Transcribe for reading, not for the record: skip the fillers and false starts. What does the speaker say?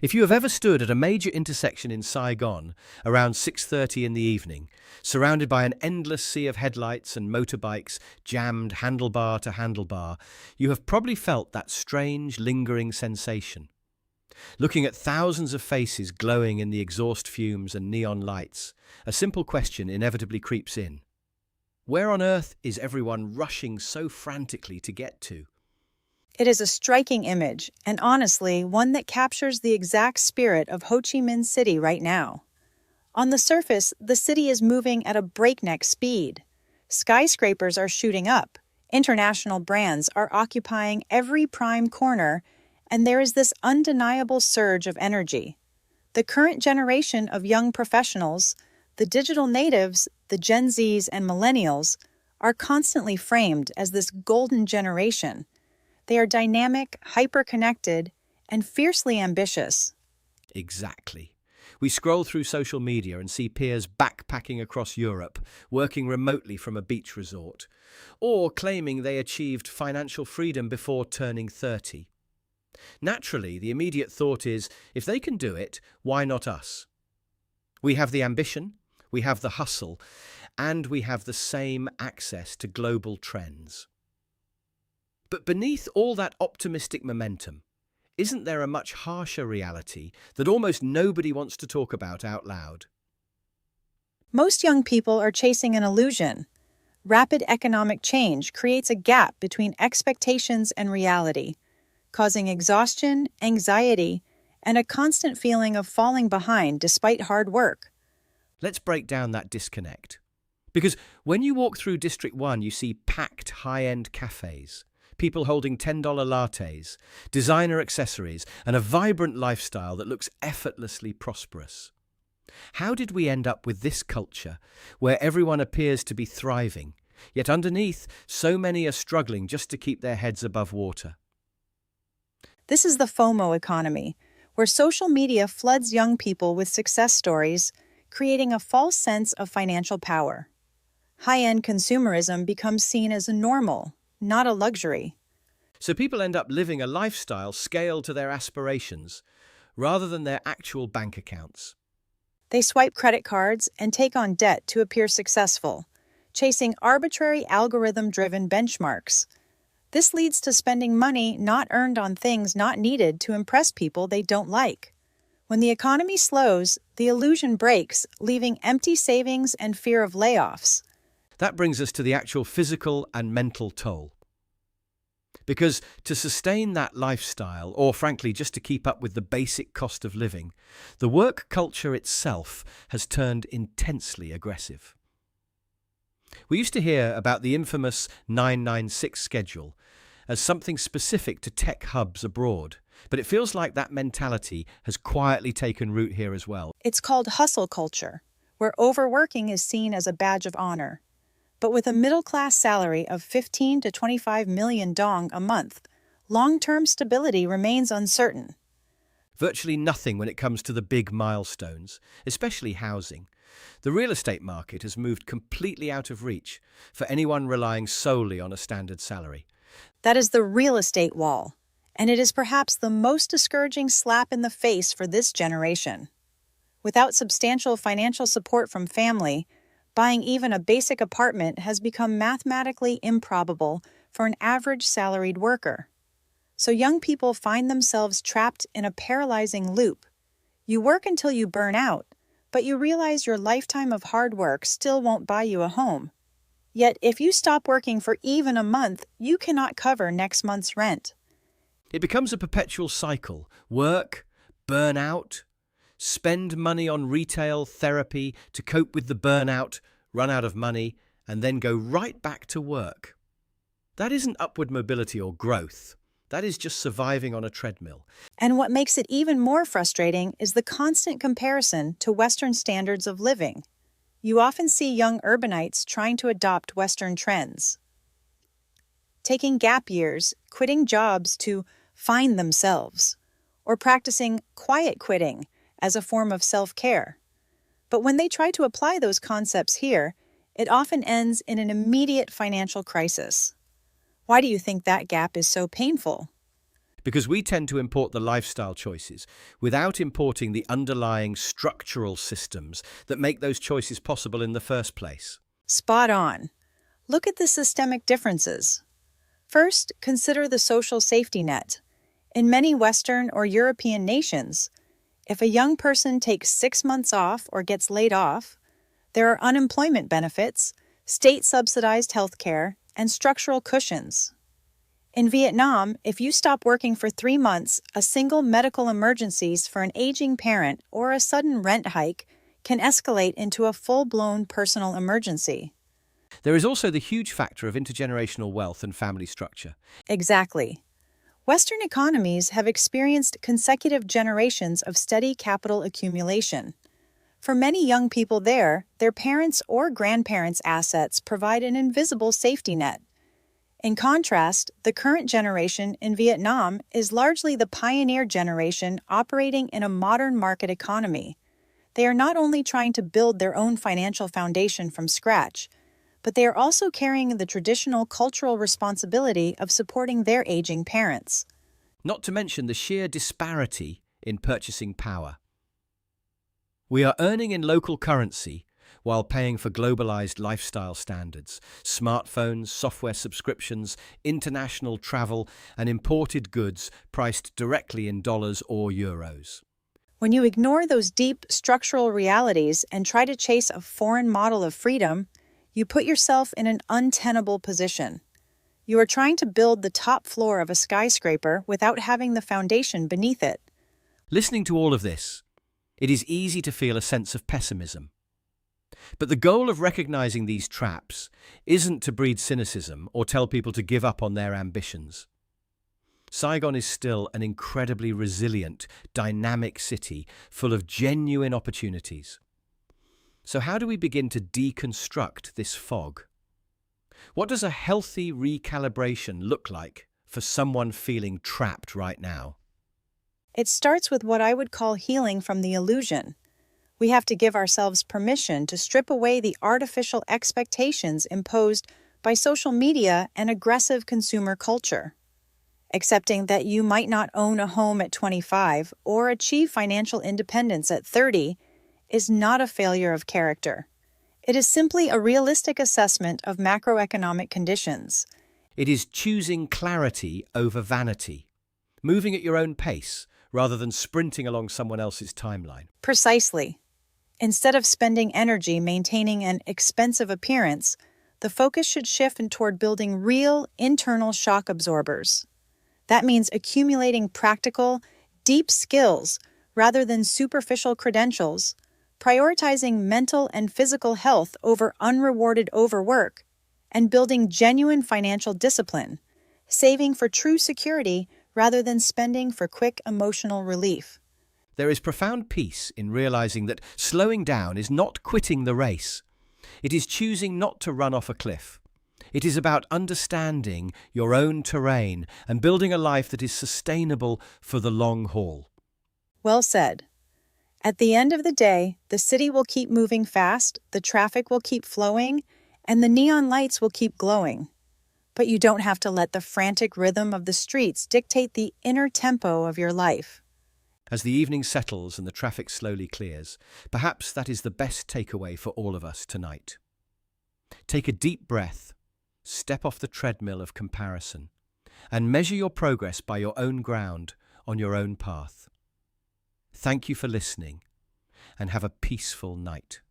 If you have ever stood at a major intersection in Saigon around 6:30 in the evening, surrounded by an endless sea of headlights and motorbikes jammed handlebar to handlebar, you have probably felt that strange, lingering sensation. Looking at thousands of faces glowing in the exhaust fumes and neon lights, a simple question inevitably creeps in. Where on earth is everyone rushing so frantically to get to? It is a striking image, and honestly, one that captures the exact spirit of Ho Chi Minh City right now. On the surface, the city is moving at a breakneck speed. Skyscrapers are shooting up, international brands are occupying every prime corner, and there is this undeniable surge of energy. The current generation of young professionals, the digital natives, the Gen Zs and millennials, are constantly framed as this golden generation. They are dynamic, hyper-connected, and fiercely ambitious. Exactly. We scroll through social media and see peers backpacking across Europe, working remotely from a beach resort, or claiming they achieved financial freedom before turning 30. Naturally, the immediate thought is, if they can do it, why not us? We have the ambition, we have the hustle, and we have the same access to global trends. But beneath all that optimistic momentum, isn't there a much harsher reality that almost nobody wants to talk about out loud? Most young people are chasing an illusion. Rapid economic change creates a gap between expectations and reality, causing exhaustion, anxiety, and a constant feeling of falling behind despite hard work. Let's break down that disconnect. Because when you walk through District 1, you see packed high-end cafes, people holding $10 lattes, designer accessories, and a vibrant lifestyle that looks effortlessly prosperous. How did we end up with this culture where everyone appears to be thriving, yet underneath, so many are struggling just to keep their heads above water? This is the FOMO economy, where social media floods young people with success stories, creating a false sense of financial power. High-end consumerism becomes seen as a normal, not a luxury. So people end up living a lifestyle scaled to their aspirations, rather than their actual bank accounts. They swipe credit cards and take on debt to appear successful, chasing arbitrary algorithm-driven benchmarks. This leads to spending money not earned on things not needed to impress people they don't like. When the economy slows, the illusion breaks, leaving empty savings and fear of layoffs. That brings us to the actual physical and mental toll. Because to sustain that lifestyle, or frankly just to keep up with the basic cost of living, the work culture itself has turned intensely aggressive. We used to hear about the infamous 996 schedule as something specific to tech hubs abroad, but it feels like that mentality has quietly taken root here as well. It's called hustle culture, where overworking is seen as a badge of honor. But with a middle-class salary of 15 to 25 million dong a month, long-term stability remains uncertain. Virtually nothing when it comes to the big milestones, especially housing. The real estate market has moved completely out of reach for anyone relying solely on a standard salary. That is the real estate wall, and it is perhaps the most discouraging slap in the face for this generation. Without substantial financial support from family, buying even a basic apartment has become mathematically improbable for an average salaried worker. So young people find themselves trapped in a paralyzing loop. You work until you burn out, but you realize your lifetime of hard work still won't buy you a home. Yet if you stop working for even a month, you cannot cover next month's rent. It becomes a perpetual cycle. Work, burn out, spend money on retail, therapy to cope with the burnout, run out of money, and then go right back to work. That isn't upward mobility or growth. That is just surviving on a treadmill. And what makes it even more frustrating is the constant comparison to Western standards of living. You often see young urbanites trying to adopt Western trends, taking gap years, quitting jobs to find themselves, or practicing quiet quitting as a form of self-care. But when they try to apply those concepts here, it often ends in an immediate financial crisis. Why do you think that gap is so painful? because we tend to import the lifestyle choices without importing the underlying structural systems that make those choices possible in the first place. Spot on. Look at the systemic differences. First, consider the social safety net. In many Western or European nations, if a young person takes 6 months off or gets laid off, there are unemployment benefits, state-subsidized healthcare, and structural cushions. In Vietnam, if you stop working for 3 months, a single medical emergency for an aging parent or a sudden rent hike can escalate into a full-blown personal emergency. There is also the huge factor of intergenerational wealth and family structure. Exactly. Western economies have experienced consecutive generations of steady capital accumulation. For many young people there, their parents' or grandparents' assets provide an invisible safety net. In contrast, the current generation in Vietnam is largely the pioneer generation operating in a modern market economy. They are not only trying to build their own financial foundation from scratch, but they are also carrying the traditional cultural responsibility of supporting their aging parents. Not to mention the sheer disparity in purchasing power. We are earning in local currency while paying for globalized lifestyle standards, smartphones, software subscriptions, international travel, and imported goods priced directly in dollars or euros. When you ignore those deep structural realities and try to chase a foreign model of freedom, you put yourself in an untenable position. You are trying to build the top floor of a skyscraper without having the foundation beneath it. Listening to all of this, it is easy to feel a sense of pessimism. But the goal of recognizing these traps isn't to breed cynicism or tell people to give up on their ambitions. Saigon is still an incredibly resilient, dynamic city full of genuine opportunities. So how do we begin to deconstruct this fog? What does a healthy recalibration look like for someone feeling trapped right now? It starts with what I would call healing from the illusion. We have to give ourselves permission to strip away the artificial expectations imposed by social media and aggressive consumer culture. Accepting that you might not own a home at 25 or achieve financial independence at 30 is not a failure of character. It is simply a realistic assessment of macroeconomic conditions. It is choosing clarity over vanity, moving at your own pace rather than sprinting along someone else's timeline. Precisely. Instead of spending energy maintaining an expensive appearance, the focus should shift toward building real internal shock absorbers. That means accumulating practical, deep skills rather than superficial credentials, prioritizing mental and physical health over unrewarded overwork, and building genuine financial discipline, saving for true security rather than spending for quick emotional relief. There is profound peace in realizing that slowing down is not quitting the race. It is choosing not to run off a cliff. It is about understanding your own terrain and building a life that is sustainable for the long haul. Well said. At the end of the day, the city will keep moving fast, the traffic will keep flowing, and the neon lights will keep glowing. But you don't have to let the frantic rhythm of the streets dictate the inner tempo of your life. As the evening settles and the traffic slowly clears, perhaps that is the best takeaway for all of us tonight. Take a deep breath, step off the treadmill of comparison, and measure your progress by your own ground on your own path. Thank you for listening, and have a peaceful night.